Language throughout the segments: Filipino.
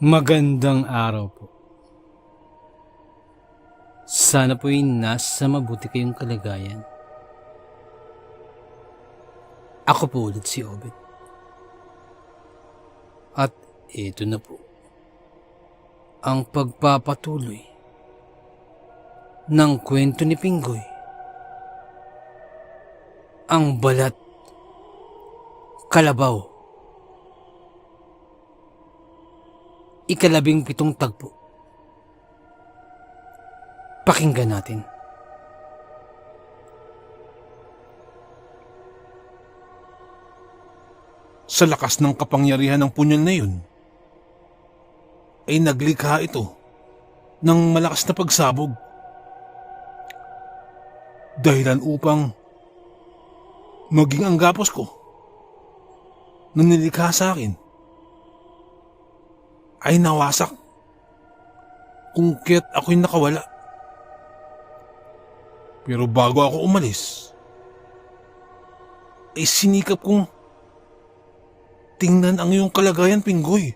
Magandang araw po. Sana po'y nasa mabuti kayong kalagayan. Ako po ulit si Obed. At ito na po ang pagpapatuloy ng kwento ni Pinggoy. Ang Balat Kalabaw. Ika-17 tagpo. Pakinggan natin. Sa lakas ng kapangyarihan ng punyal na yun, ay naglikha ito ng malakas na pagsabog. Dahilan upang maging ang gapos ko na nilikha sa akin ay nawasak kung kaya't ako'y nakawala. Pero bago ako umalis, ay sinikap kong tingnan ang iyong kalagayan, Pinggoy.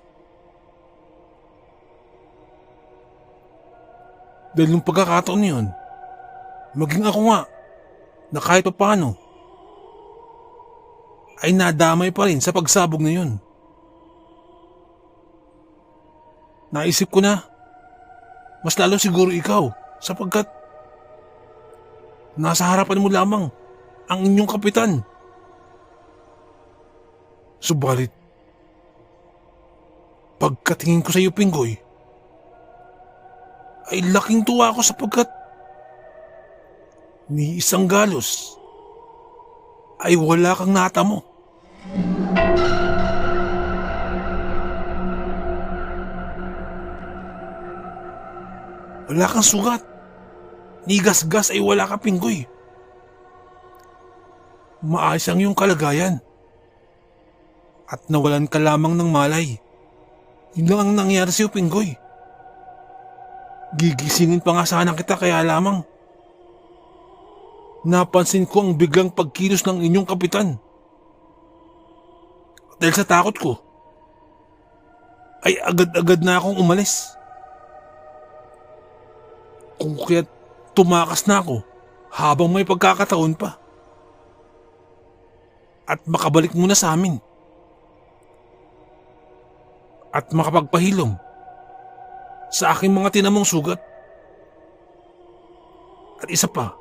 Dahil yung pagkakataon niyon, maging ako nga, na kahit pa paano, ay nadamay pa rin sa pagsabog na yun. Naisip ko na, mas lalo siguro ikaw, sapagkat nasa harapan mo lamang ang inyong kapitan. Subalit, pagkatingin ko sa iyo, Pinggoy, ay laking tuwa ako sapagkat ni isang galos ay wala kang natamo. Wala kang sugat. Ni gasgas ay wala ka, Pinggoy. Maayos ang iyong kalagayan. At nawalan ka lamang ng malay. Yun lang ang nangyari sa iyo, Pinggoy. Gigisingin pa nga sana kita kaya lamang napansin ko ang biglang pagkilos ng inyong kapitan. Dahil sa takot ko, ay agad-agad na akong umalis. Kung kaya't tumakas na ako habang may pagkakataon pa. At makabalik muna sa amin. At makapagpahilom sa aking mga tinamong sugat. At isa pa,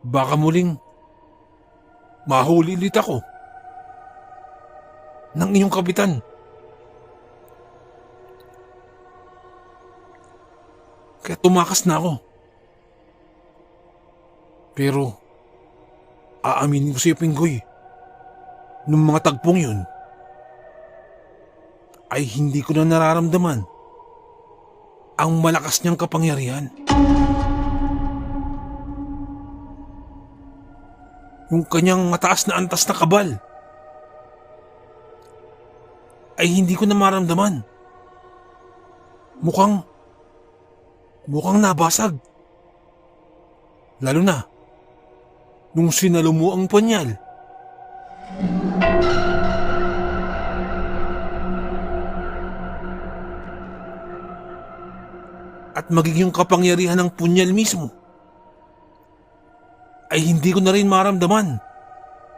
baka muling mahuli ulit ako ng inyong kapitan. Kaya tumakas na ako. Pero aaminin ko sa iyo, Pinggoy, nung mga tagpong yun, ay hindi ko na nararamdaman ang malakas niyang kapangyarihan. Yung kanyang mataas na antas na kabal ay hindi ko na maramdaman. Mukhang nabasag. Lalo na nung sinalo mo ang punyal. At magiging kapangyarihan ng punyal mismo ay hindi ko na rin maramdaman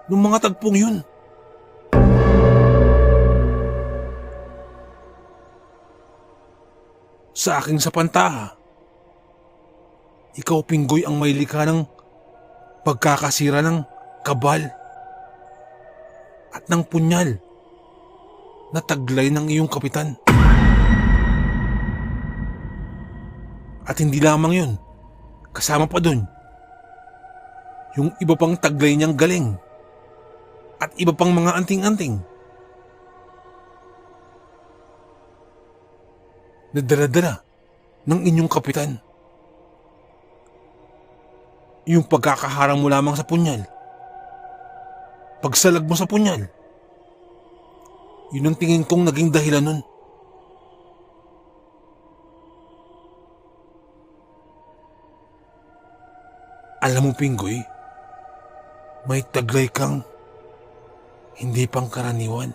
nung mga tagpong yun. Sa aking sapantaha, ikaw, Pinggoy, ang may likha ng pagkakasira ng kabal at ng punyal na taglay ng iyong kapitan. At hindi lamang yun, kasama pa dun yung iba pang taglay niyang galing at iba pang mga anting-anting na dala-dala ng inyong kapitan. Yung pagkakaharang mo lamang sa punyal, pagsalag mo sa punyal, yun ang tingin kong naging dahilan nun. Alam mo, Pinggoy, may taglay kang Hindi pangkaraniwan.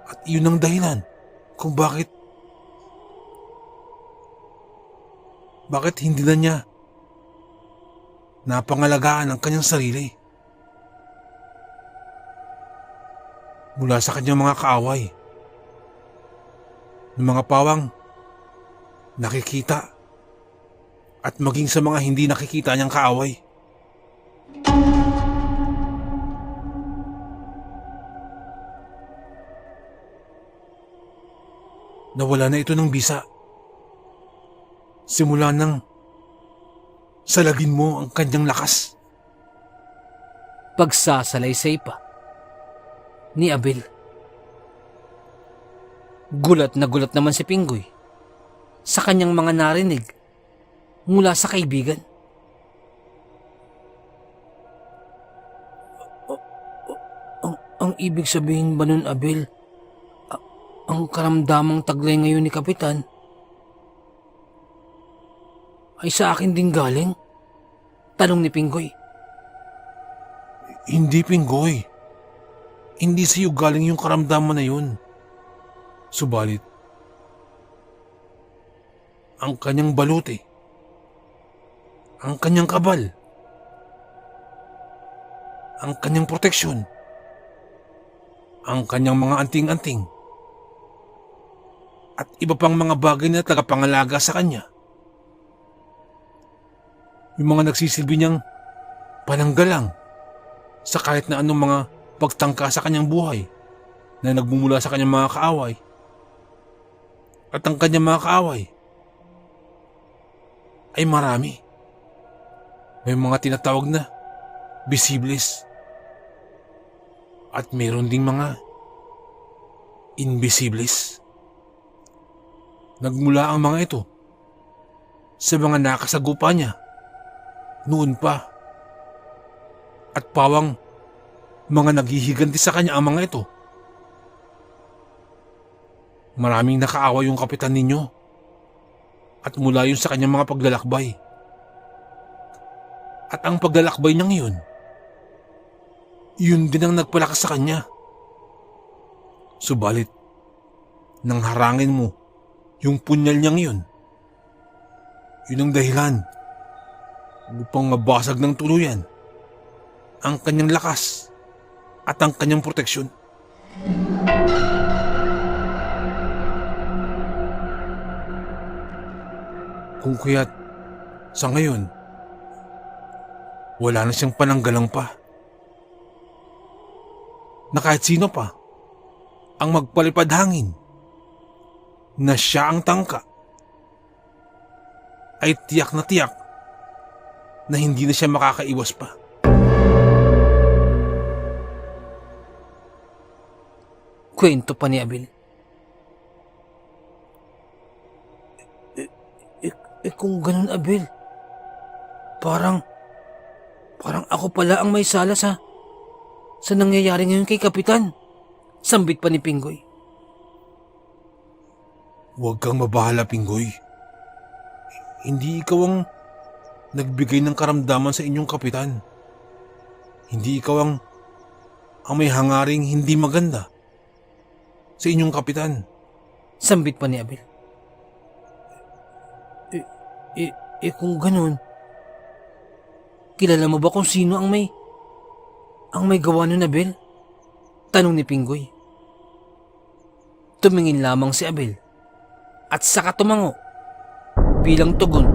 At yun ang dahilan kung bakit hindi na niya napangalagaan ang kanyang sarili mula sa kanyang mga kaaway, ng mga pawang nakikita at maging sa mga hindi nakikita niyang kaaway. Nawala na ito ng bisa. Simula nang salagin mo ang kanyang lakas. Pagsasalaysay pa ni Abel. Gulat na gulat naman si Pinggoy sa kanyang mga narinig mula sa kaibigan. Ang ibig sabihin ba nun, Abel, ang karamdamang taglay ngayon ni Kapitan ay sa akin din galing? Tanong ni Pinggoy. Hindi, Pinggoy. Hindi sa iyo galing yung karamdaman na yun. Subalit, ang kanyang baluti, ang kanyang kabal, ang kanyang proteksyon, ang kanyang mga anting-anting, at iba pang mga bagay na tagapangalaga sa kanya. Yung mga nagsisilbi niyang pananggalang sa kahit na anong mga pagtangka sa kanyang buhay na nagmumula sa kanyang mga kaaway. At ang kanyang mga kaaway ay marami. May mga tinatawag na visibles at mayroon ding mga invisibles. Nagmula ang mga ito sa mga nakasagupa niya noon pa, at pawang mga naghihiganti sa kanya ang mga ito. Maraming nakaaway yung kapitan ninyo at mula yun sa kanyang mga paglalakbay. At ang paglalakbay niyang yun din ang nagpalakas sa kanya. Subalit, nang harangin mo yung punyal niyang yun ang dahilan upang mabasag ng tuluyan ang kanyang lakas at ang kanyang proteksyon. Kung kaya't sa ngayon, wala na siyang pananggalang pa. Na kahit sino pa ang magpalipad hangin na siya ang tangka, ay tiyak na hindi na siya makakaiwas pa. Kwento pa ni Abel. Kung ganun, Abel, parang ako pala ang may sala sa nangyayari ngayon kay Kapitan. Sambit pa ni Pinggoy. Huwag kang mabahala, Pinggoy. Hindi ikaw ang nagbigay ng karamdaman sa inyong kapitan. Hindi ikaw ang may hangaring hindi maganda sa inyong kapitan. Sambit pa ni Abel. Kung ganun, kilala mo ba kung sino ang may gawa nun, Abel? Tanong ni Pinggoy. Tumingin lamang si Abel at saka tumango bilang tugon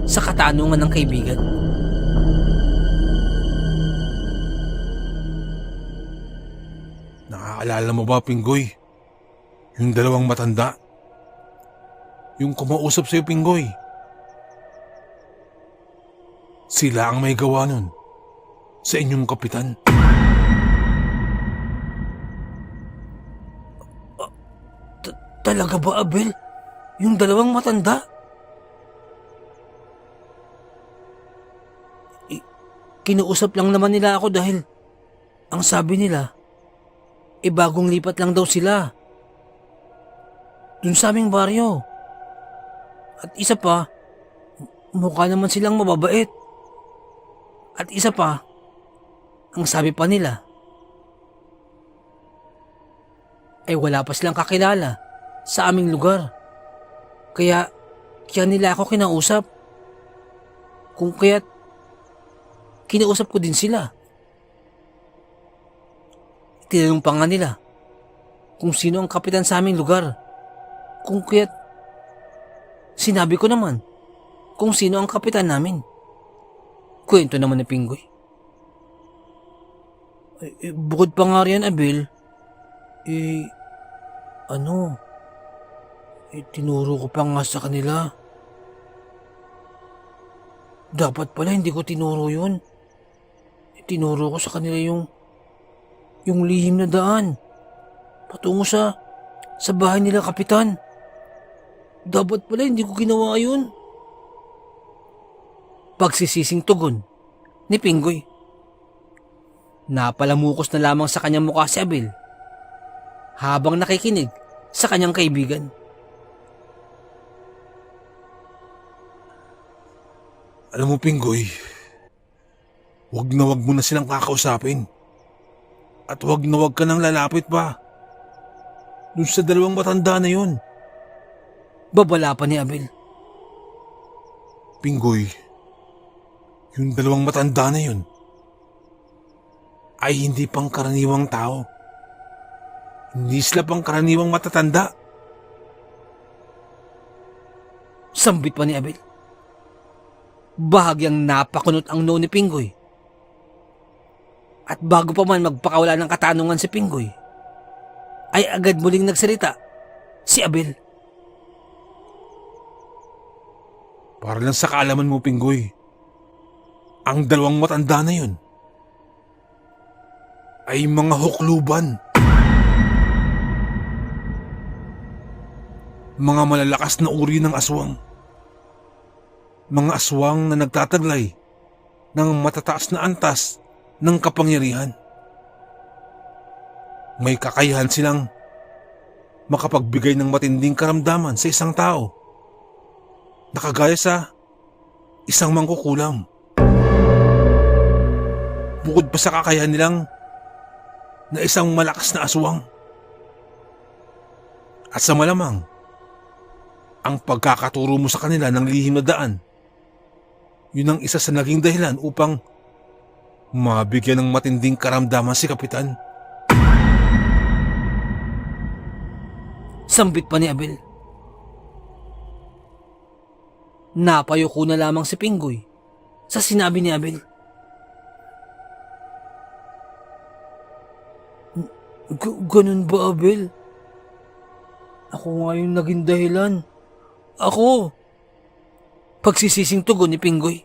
sa katanungan ng kaibigan. Nakaalala mo ba, Pinggoy? Yung dalawang matanda? Yung kumausap sa'yo, Pinggoy? Sila ang may gawa nun sa inyong kapitan. Talaga ba, Abel? Yung dalawang matanda? Kinuusap lang naman nila ako dahil ang sabi nila, bagong lipat lang daw sila. dun sa aming baryo. At isa pa, mukha naman silang mababait. At isa pa, ang sabi pa nila, ay wala pa silang kakilala sa aming lugar. Kaya nila ako kinausap. Kung kaya't kinausap ko din sila. Tinanong pa nga nila kung sino ang kapitan sa aming lugar. Kung kaya't sinabi ko naman kung sino ang kapitan namin. Kwento naman ni Pinggoy. Bukod pa nga riyan, Abel, tinuro ko pa nga sa kanila. Dapat pala hindi ko tinuro yun. Tinuro ko sa kanila yung lihim na daan patungo sa bahay nila kapitan. Dapat pala hindi ko ginawa yun. Pagsisising tugon ni Pinggoy. Napalamukos na lamang sa kanyang mukha si Abel habang nakikinig sa kanyang kaibigan. Alam mo, Pinggoy, wag mo na silang kakausapin. At wag ka nang lalapit pa dun sa dalawang matanda na yun. Babala pa ni Abel. Pinggoy, yung dalawang matanda na yun ay hindi pang karaniwang tao. Hindi sila pang karaniwang matatanda. Sambit pa ni Abel. Bahagyang napakunot ang noo ni Pinggoy. At bago pa man magpakawala ng katanungan si Pinggoy, ay agad muling nagsalita si Abel. Para lang sa kaalaman mo, Pinggoy, ang dalawang matanda na yun ay mga hukluban. Mga malalakas na uri ng aswang. Mga aswang na nagtataglay ng matataas na antas ng kapangyarihan. May kakayahan silang makapagbigay ng matinding karamdaman sa isang tao na kagaya sa isang mangkukulam. Bukod pa sa kakayahan nilang na isang malakas na aswang. At sa malamang, ang pagkakaturo mo sa kanila ng lihim na daan, yun ang isa sa naging dahilan upang mabigyan ng matinding karamdaman si Kapitan. Sambit pa ni Abel. Napayuko na lamang si Pinggoy sa sinabi ni Abel. Ganun ba, Abel? Ako nga yung naging dahilan. Ako! Pagsisising tugon ni Pinggoy.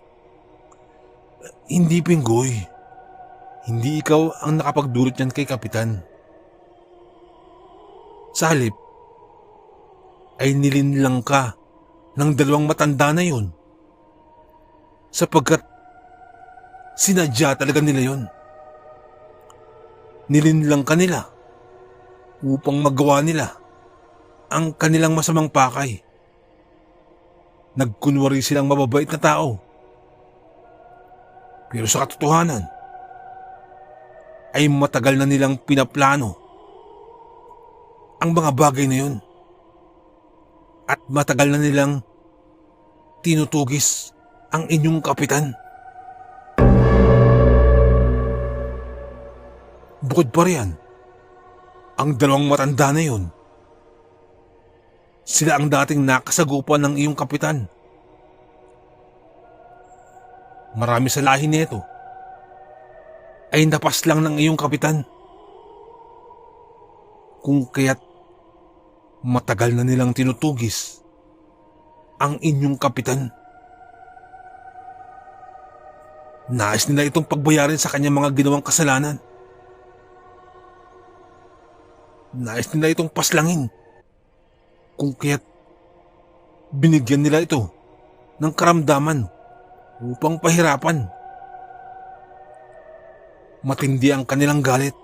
Hindi, Pinggoy. Hindi ikaw ang nakapagdulot niyan kay Kapitan. Sa halip, ay nilinlang ka ng dalawang matanda na yun. Sapagkat sinadya talaga nila yun. Nilinlang ka nila upang magawa nila ang kanilang masamang pakay. Nagkunwari silang mababait na tao. Pero sa katotohanan, ay matagal na nilang pinaplano ang mga bagay na yun. At matagal na nilang tinutugis ang inyong kapitan. Bukod pa riyan, ang dalawang matanda na yun, sila ang dating nakasagupan ng iyong kapitan. Marami sa lahi nito ay napaslang ng iyong kapitan. Kung kaya't matagal na nilang tinutugis ang inyong kapitan. Nais nila itong pagbayarin sa kanyang mga ginawang kasalanan. Nais nila itong paslangin. Kung kaya't binigyan nila ito ng karamdaman upang pahirapan. Matindi ang kanilang galit.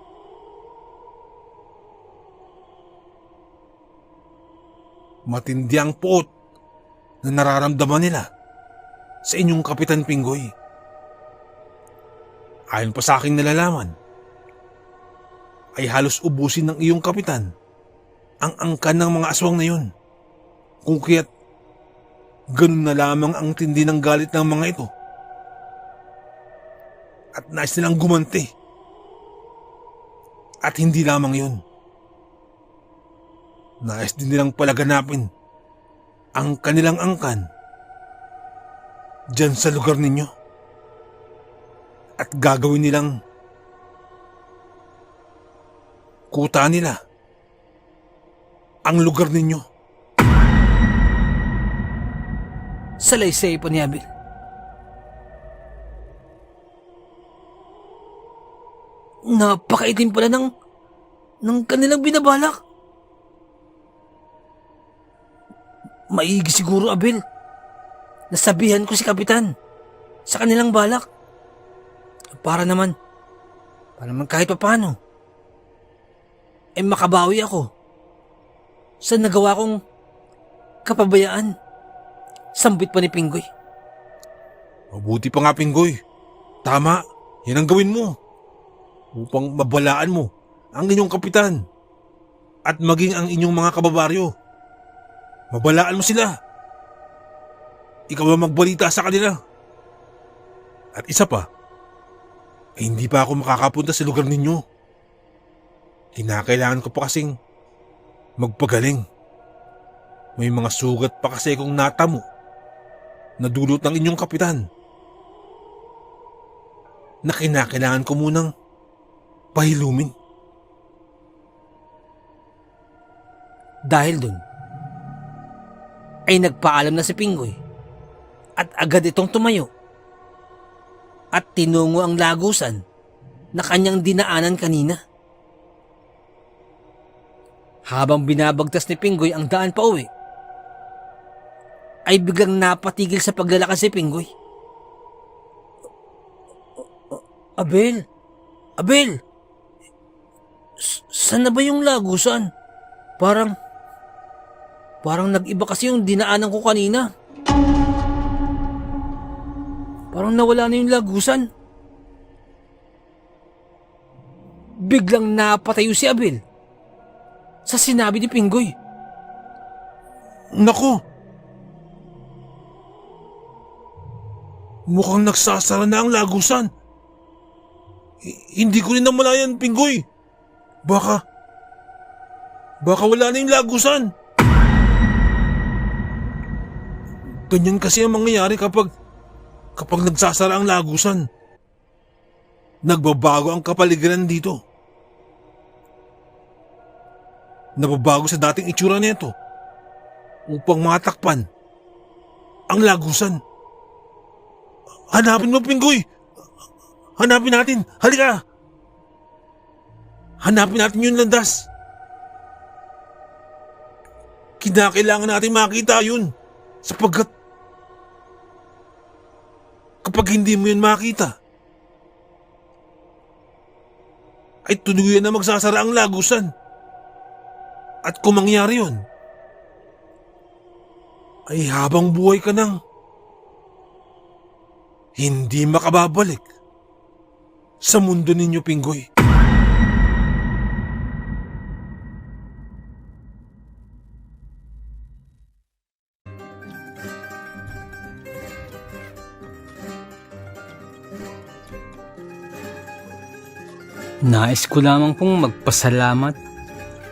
matindi ang puot na nararamdaman nila sa inyong Kapitan Pinggoy. Ayon pa sa aking nalalaman, ay halos ubusin ng iyong kapitan ang angkan ng mga aswang na yun. Kung kaya't ganun na lamang ang tindi ng galit ng mga ito. At nais nilang gumanti. At hindi lamang yun. Nais din nilang palaganapin ang kanilang angkan dyan sa lugar ninyo. At gagawin nilang kuta nila ang lugar ninyo. Salaysay pa ni Abel. Napakaitim pala ng kanilang binabalak. Maigi siguro, Abel. Nasabihan ko si Kapitan sa kanilang balak. Para naman kahit paano, makabawi ako sa nagawa kong kapabayaan. Sambit pa ni Pinggoy. Mabuti pa nga, Pinggoy. Tama, yan ang gawin mo. Upang mabalaan mo ang inyong kapitan at maging ang inyong mga kababaryo. Mabalaan mo sila. Ikaw ang magbalita sa kanila. At isa pa, hindi pa ako makakapunta sa lugar ninyo. Kinakailangan ko pa kasing magpagaling. May mga sugat pa kasi kung natamo na dulot ng inyong kapitan na kinakailangan ko munang pahilumin. Dahil dun, ay nagpaalam na si Pinggoy at agad itong tumayo at tinungo ang lagusan na kanyang dinaanan kanina. Habang binabagtas ni Pinggoy ang daan pa uwi, ay biglang napatigil sa paglalakas si Pinggoy. Abel! Abel! Saan na ba yung lagusan? Parang nag-iba kasi yung dinaanan ko kanina. Parang nawala na yung lagusan. Biglang napatayo si Abel sa sinabi ni Pinggoy. Naku! Mukhang nagsasara na ang lagusan. Hindi ko rin namalayan, Pinggoy. Baka wala na yung lagusan. Ganyan kasi ang mangyayari kapag nagsasara ang lagusan. Nagbabago ang kapaligiran dito. Nababago sa dating itsura nito upang matakpan ang lagusan. Hanapin mo, Pinggoy! Hanapin natin! Halika! Hanapin natin yung landas. Kinakailangan natin makita yun sapagkat kapag hindi mo yun makita ay tuluyan na magsasara ang lagusan. At kung mangyari yun, ay habang buhay ka nang hindi makababalik sa mundo ninyo, Pinggoy. Nais ko lamang pong magpasalamat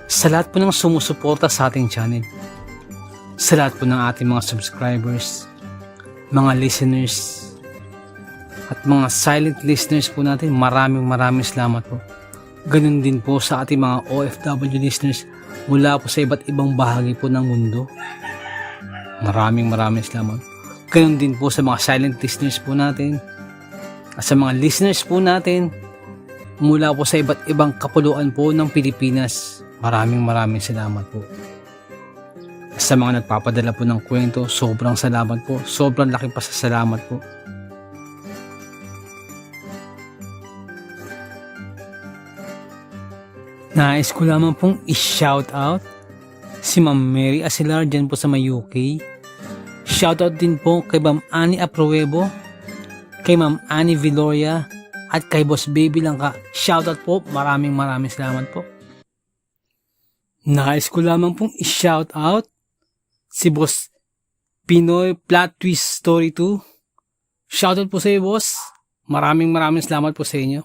sa lahat po ng sumusuporta sa ating channel. Sa lahat po ng ating mga subscribers, mga listeners, at mga silent listeners po natin. Maraming salamat po. Ganun din po sa ating mga OFW listeners mula po sa iba't ibang bahagi po ng mundo. Maraming salamat. Ganun din po sa mga silent listeners po natin at sa mga listeners po natin mula po sa iba't ibang kapuluan po ng Pilipinas. Maraming salamat po. Sa mga nagpapadala po ng kwento, sobrang salamat po. Sobrang laki pa sa salamat po. Nais ko lamang pong i-shout out Si Ma'am Mary Asilar dyan po sa may UK. Shoutout din po kay Ma'am Annie Apruebo, kay Ma'am Annie Viloria, at kay Boss Baby Langka. Shoutout po, maraming salamat po. Nais ko lamang pong i-shoutout si Boss Pinoy Plot Twist Story 2. Shoutout po sa iyo, boss. Maraming salamat po sa inyo.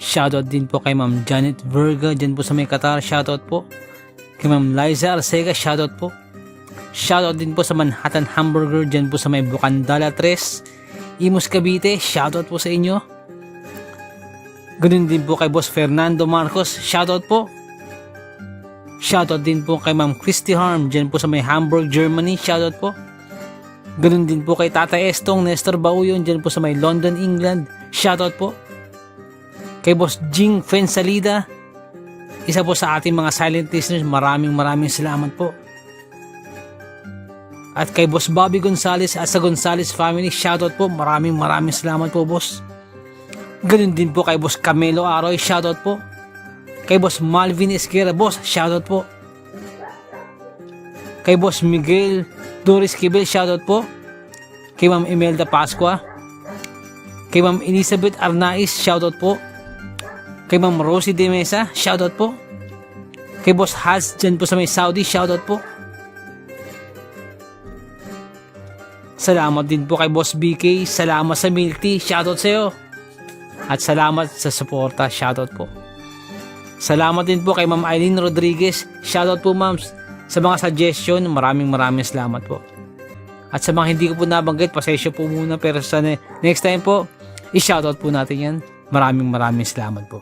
Shoutout din po kay Ma'am Janet Verga dyan po sa may Qatar. Shoutout po. Kay Ma'am Liza Arcega, shoutout po. Shoutout din po sa Manhattan Hamburger dyan po sa may Bukandala 3, Imus Cavite. Shoutout po sa inyo. Ganun din po kay Boss Fernando Marcos. Shoutout po. Shoutout din po kay Ma'am Christy Harm dyan po sa may Hamburg, Germany. Shoutout po. Ganun din po kay Tata Estong Nestor Bauyon dyan po sa may London, England. Shoutout po. Kay Boss Jing Fensalida, isa po sa ating mga silent listeners, maraming salamat po. At kay Boss Bobby Gonzales at sa Gonzales family, shoutout po, maraming salamat po, boss. Ganun din po kay Boss Camelo Aroy, shoutout po. Kay Boss Malvin Esquera, boss, shoutout po. Kay Boss Miguel Doris Kibel, shoutout po. Kay Ma'am Imelda Pascua. Kay Ma'am Elizabeth Arnaiz, shoutout po. Kay Ma'am Rosie De Mesa, shoutout po. Kay Boss Haz dyan po sa may Saudi, shoutout po. Salamat din po kay Boss BK, salamat sa milk tea, shoutout sa iyo. At salamat sa suporta, shoutout po. Salamat din po kay Ma'am Eileen Rodriguez, shoutout po ma'am sa mga suggestion, maraming salamat po. At sa mga hindi ko po nabanggit, pasensya po muna, pero sa next time po, i-shoutout po natin yan. Maraming salamat po.